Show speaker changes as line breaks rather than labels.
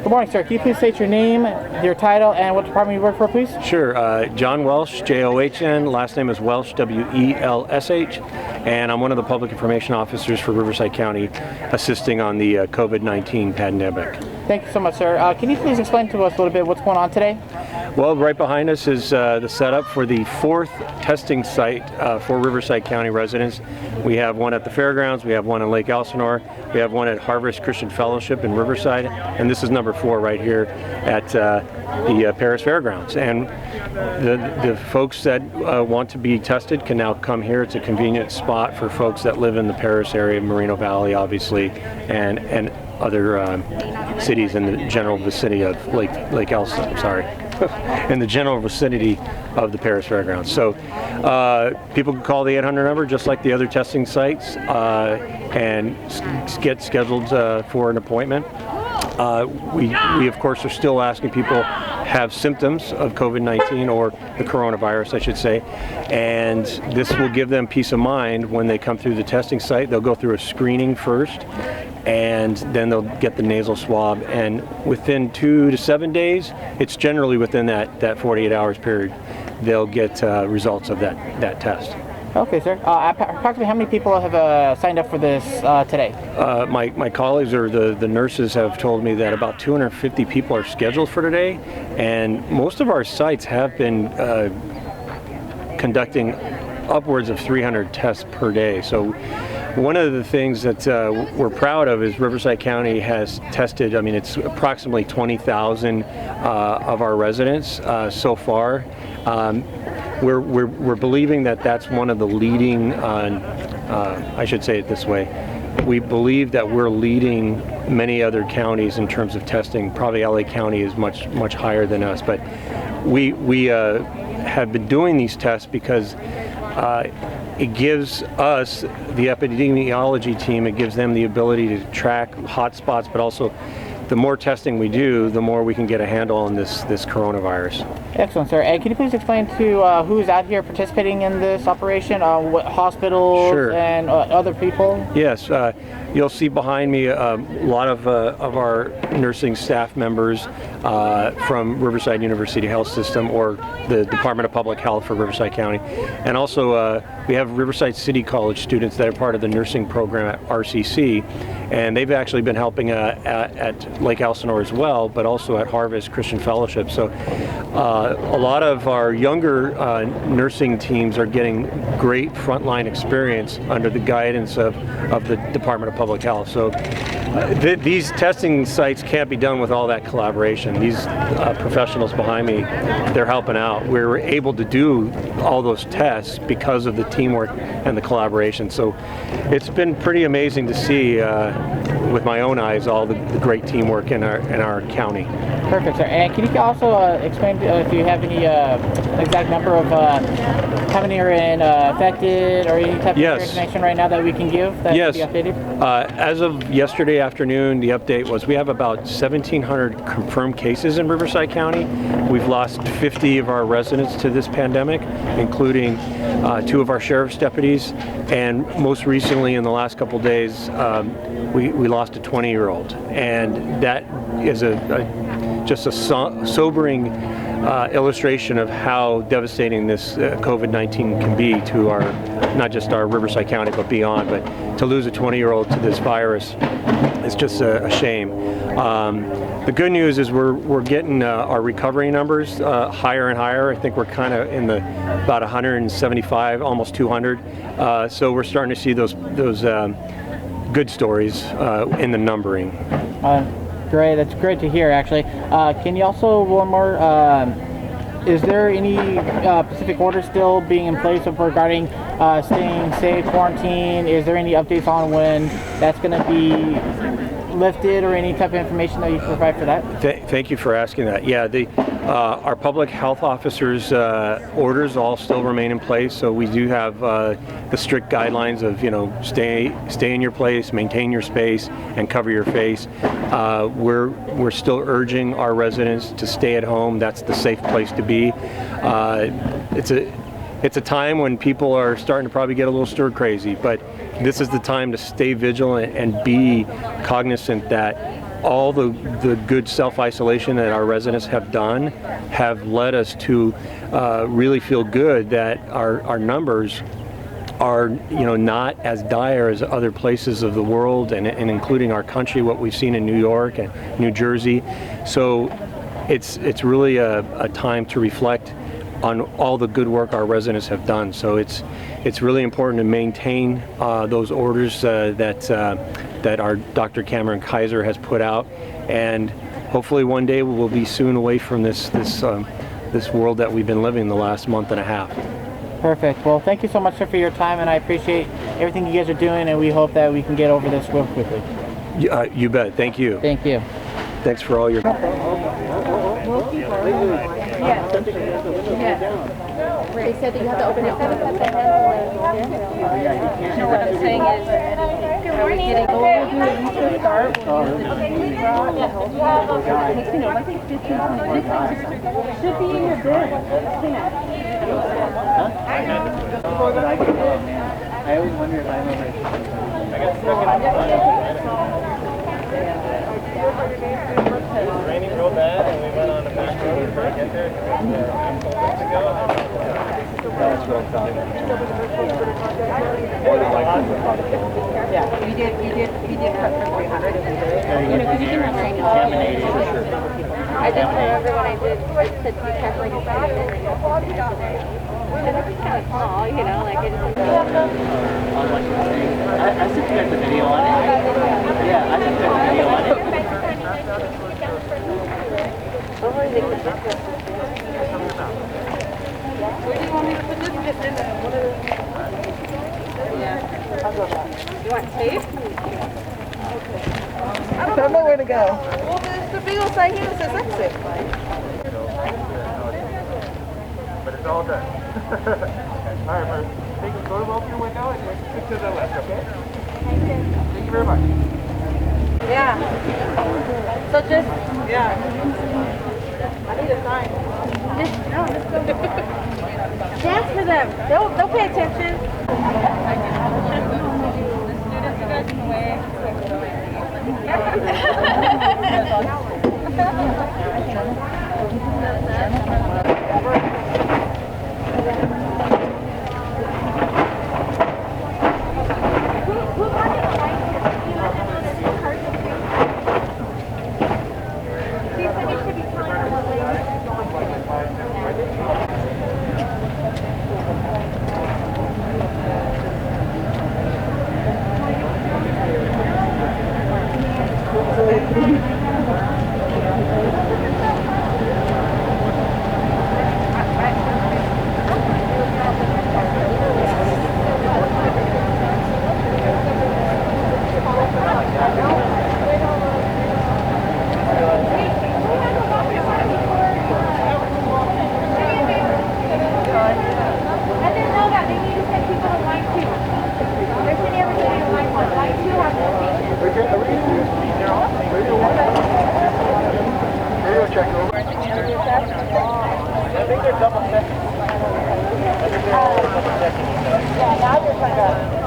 Good morning, sir. Can you please state your name, your title, and what department you work for, please?
Sure. John Welsh, John. Last name is Welsh, Welsh, and I'm one of the public information officers for Riverside County, assisting on the COVID-19 pandemic.
Thank you so much, sir. Can you please explain to us a little bit what's going on today?
Well, right behind us is the setup for the 4th testing site for Riverside County residents. We have one at the Fairgrounds, we have one in Lake Elsinore, we have one at Harvest Christian Fellowship in Riverside, and this is number 4 right here at the Perris Fairgrounds. And the folks that want to be tested can now come here. It's a convenient spot for folks that live in the Perris area, Moreno Valley, obviously, and other cities in the general vicinity of Lake Elsinore. In the general vicinity of the Perris Fairgrounds. So people can call the 800 number just like the other testing sites and get scheduled for an appointment. We of course are still asking people have symptoms of COVID-19 or the coronavirus, I should say, and this will give them peace of mind when they come through the testing site. They'll go through a screening first, and then they'll get the nasal swab, and within 2 to 7 days, it's generally within that 48 hours period, they'll get results of that test.
Okay, sir. Approximately how many people have signed up for this today?
My colleagues or the nurses have told me that about 250 people are scheduled for today, and most of our sites have been conducting upwards of 300 tests per day. So one of the things that we're proud of is Riverside County has tested, it's approximately 20,000 of our residents so far. We're believing that that's one of the leading, I should say it this way, we believe that we're leading many other counties in terms of testing. Probably LA County is much higher than us, but we have been doing these tests because it gives us, the epidemiology team, it gives them the ability to track hotspots, but also the more testing we do, the more we can get a handle on this coronavirus.
Excellent, sir. And can you please explain to who's out here participating in this operation? What hospitals
Sure.
and other people?
Yes, you'll see behind me a lot of our nursing staff members from Riverside University Health System or the Department of Public Health for Riverside County. And also we have Riverside City College students that are part of the nursing program at RCC, and they've actually been helping at Lake Elsinore as well, but also at Harvest Christian Fellowship. So a lot of our younger nursing teams are getting great frontline experience under the guidance of the Department of Public Health. So these testing sites can't be done with all that collaboration. These professionals behind me, they're helping out. We're able to do all those tests because of the teamwork and the collaboration. So it's been pretty amazing to see with my own eyes all the great teamwork in our county.
Perfect, sir. And can you also explain if you have any exact number of how many are affected or any type of information right now that we can give that
yes.
can be updated?
As of yesterday afternoon, the update was we have about 1,700 confirmed cases in Riverside County. We've lost 50 of our residents to this pandemic, including 2 of our sheriff's deputies, and most recently in the last couple of days, we lost a 20-year-old, and that is just a sobering illustration of how devastating this COVID-19 can be to not just our Riverside County, but beyond. But to lose a 20-year-old to this virus is just a shame. The good news is we're getting our recovery numbers higher and higher. I think we're kind of in about 175, almost 200. So we're starting to see those good stories in the numbering.
Great, that's great to hear, actually. Can you also, one more, is there any specific orders still being in place regarding staying safe, quarantine? Is there any updates on when that's going to be lifted or any type of information that you can provide for that?
Thank you for asking that. Yeah, our public health officers' orders all still remain in place. So we do have the strict guidelines of stay in your place, maintain your space, and cover your face. We're still urging our residents to stay at home. That's the safe place to be. It's a time when people are starting to probably get a little stir crazy, but this is the time to stay vigilant and be cognizant that all the good self-isolation that our residents have done have led us to really feel good that our numbers are not as dire as other places of the world, and including our country, what we've seen in New York and New Jersey. So it's really a time to reflect on all the good work our residents have done. So it's really important to maintain those orders that our Dr. Cameron Kaiser has put out, and hopefully one day we'll be soon away from this world that we've been living the last month and a half.
Perfect. Well, thank you so much, sir, for your time, and I appreciate everything you guys are doing, and we hope that we can get over this real quickly.
You bet. Thank you.
Thank you.
Thanks for all your...
Yes. They said that you have to open it. No, what I'm saying is, good morning. Start. Should be in your bed.
I always wonder if I'm over.
It was raining real bad, and we went on a back road to get there.
That's real tough.
Yeah, you did cut for 300.
Contaminated for sure.
I just remember when I said be careful when you find it. And it's kind of small, like it just...
I sent you guys the video on it. Yeah, I sent you guys the video on it.
Where do you want me to put this? You want tape?
I don't know where to go. Well, the big old sign here that says exit.
But it's all done. All right, first, take a photo off your window and stick to the left, okay? Thank you very much.
Yeah.
So just...
Yeah. I need a sign.
Just dance for them. They'll pay attention.
I think they're double checking.
Yeah, now you're kind of...